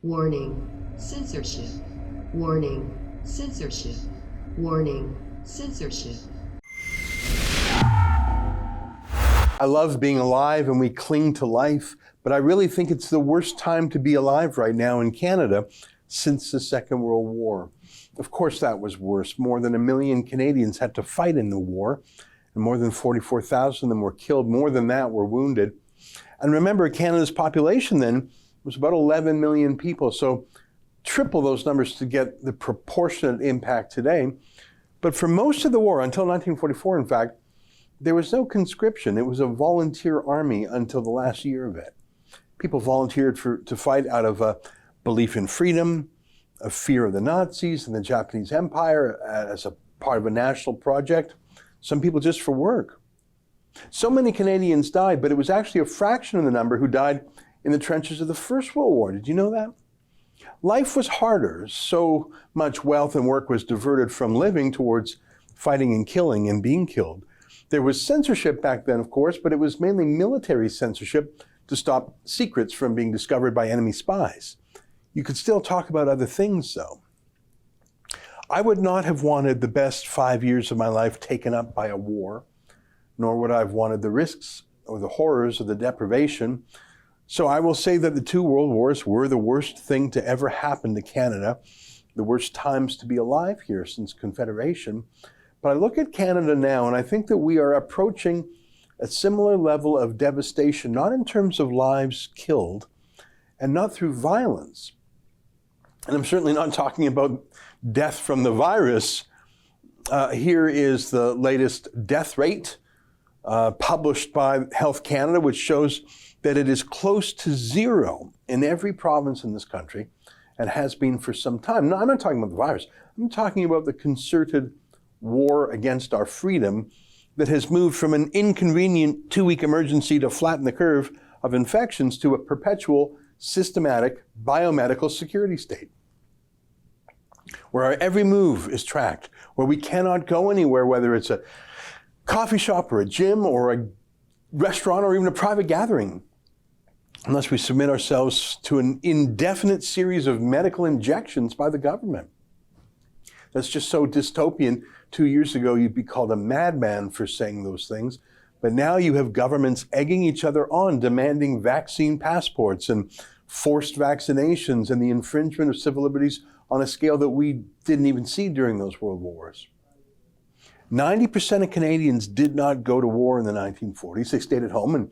Warning, censorship. Warning, censorship. Warning, censorship. I love being alive and we cling to life, but I really think it's the worst time to be alive right now in Canada since the Second World War. Of course that was worse. More than 1 million Canadians had to fight in the war, and more than 44,000 of them were killed. More than that were wounded. And remember, Canada's population then was about 11 million people, so triple those numbers to get the proportionate impact today. But for most of the war, until 1944 in fact, there was no conscription. It was a volunteer army until the last year of it. People volunteered to fight out of a belief in freedom, a fear of the Nazis and the Japanese Empire as a part of a national project. Some people just for work. So many Canadians died, but it was actually a fraction of the number who died in the trenches of the First World War. Did you know that? Life was harder. So much wealth and work was diverted from living towards fighting and killing and being killed. There was censorship back then, of course, but it was mainly military censorship to stop secrets from being discovered by enemy spies. You could still talk about other things, though. I would not have wanted the best 5 years of my life taken up by a war, nor would I have wanted the risks or the horrors of the deprivation. So I will say that the two world wars were the worst thing to ever happen to Canada, the worst times to be alive here since Confederation. But I look at Canada now and I think that we are approaching a similar level of devastation, not in terms of lives killed and not through violence. And I'm certainly not talking about death from the virus. Here is the latest death rate published by Health Canada, which shows that it is close to zero in every province in this country and has been for some time. No, I'm not talking about the virus. I'm talking about the concerted war against our freedom that has moved from an inconvenient 2-week emergency to flatten the curve of infections to a perpetual, systematic biomedical security state, where our every move is tracked, where we cannot go anywhere, whether it's a coffee shop or a gym or a restaurant or even a private gathering, unless we submit ourselves to an indefinite series of medical injections by the government. That's just so dystopian. 2 years ago, you'd be called a madman for saying those things. But now you have governments egging each other on, demanding vaccine passports and forced vaccinations and the infringement of civil liberties on a scale that we didn't even see during those world wars. 90% of Canadians did not go to war in the 1940s. They stayed at home and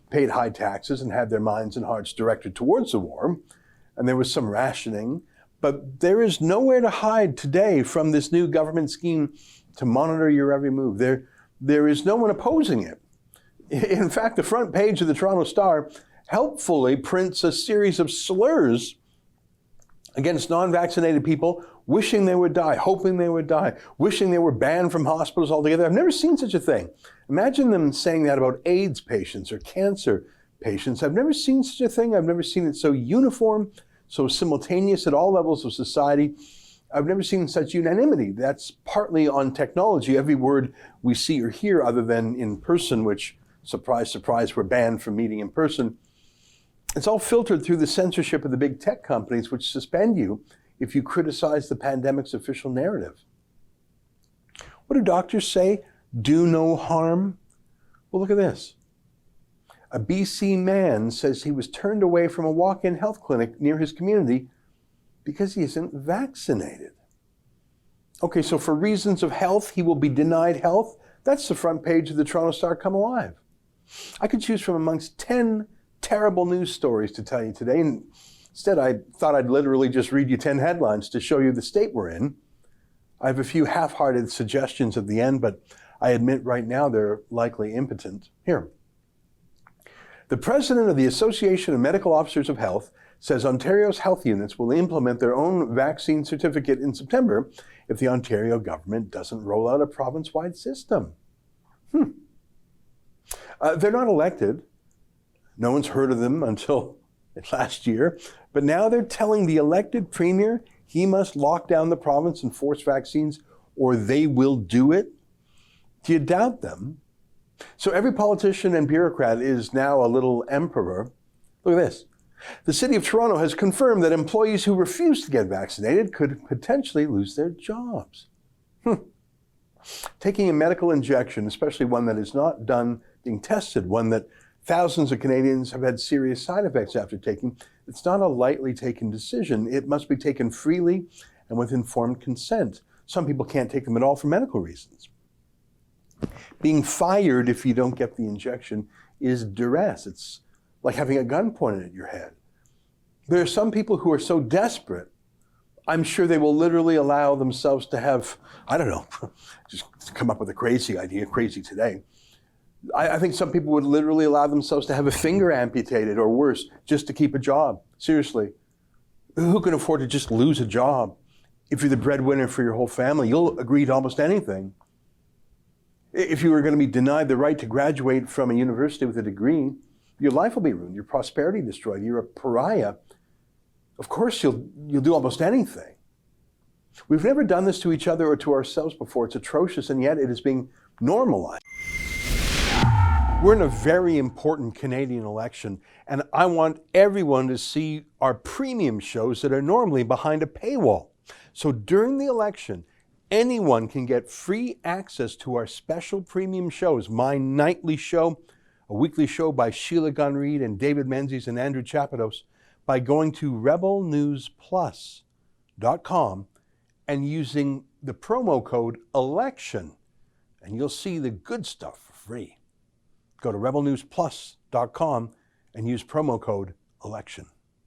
paid high taxes and had their minds and hearts directed towards the war. And there was some rationing. But there is nowhere to hide today from this new government scheme to monitor your every move. There is no one opposing it. In fact, the front page of the Toronto Star helpfully prints a series of slurs against non-vaccinated people, wishing they would die, hoping they would die, wishing they were banned from hospitals altogether. I've never seen such a thing. Imagine them saying that about AIDS patients or cancer patients. I've never seen such a thing. I've never seen it so uniform, so simultaneous at all levels of society. I've never seen such unanimity. That's partly on technology. Every word we see or hear other than in person, which, surprise, surprise, we're banned from meeting in person. It's all filtered through the censorship of the big tech companies, which suspend you if you criticize the pandemic's official narrative. What do doctors say? Do no harm? Well, look at this. A BC man says he was turned away from a walk-in health clinic near his community because he isn't vaccinated. Okay, so for reasons of health, he will be denied health. That's the front page of the Toronto Star Come Alive. I could choose from amongst 10 terrible news stories to tell you today, and instead I thought I'd literally just read you 10 headlines to show you the state we're in. I have a few half-hearted suggestions at the end, but I admit right now they're likely impotent. Here. The president of the Association of Medical Officers of Health says Ontario's health units will implement their own vaccine certificate in September if the Ontario government doesn't roll out a province-wide system. They're not elected. No one's heard of them until last year. But now they're telling the elected premier he must lock down the province and force vaccines or they will do it. Do you doubt them? So every politician and bureaucrat is now a little emperor. Look at this. The City of Toronto has confirmed that employees who refuse to get vaccinated could potentially lose their jobs. Taking a medical injection, especially one that is not done being tested, one that thousands of Canadians have had serious side effects after taking, it's not a lightly taken decision. It must be taken freely and with informed consent. Some people can't take them at all for medical reasons. Being fired if you don't get the injection is duress. It's like having a gun pointed at your head. There are some people who are so desperate, I'm sure they will literally allow themselves to have, I don't know, just come up with a crazy idea, crazy today. I think some people would literally allow themselves to have a finger amputated or worse, just to keep a job. Seriously. Who can afford to just lose a job? If you're the breadwinner for your whole family, you'll agree to almost anything. If you were going to be denied the right to graduate from a university with a degree, your life will be ruined, your prosperity destroyed, you're a pariah. Of course, you'll do almost anything. We've never done this to each other or to ourselves before. It's atrocious, and yet it is being normalized. We're in a very important Canadian election, and I want everyone to see our premium shows that are normally behind a paywall. So during the election, anyone can get free access to our special premium shows, my nightly show, a weekly show by Sheila Gunn-Reid and David Menzies and Andrew Chapados, by going to rebelnewsplus.com and using the promo code ELECTION, and you'll see the good stuff for free. Go to rebelnewsplus.com and use promo code ELECTION.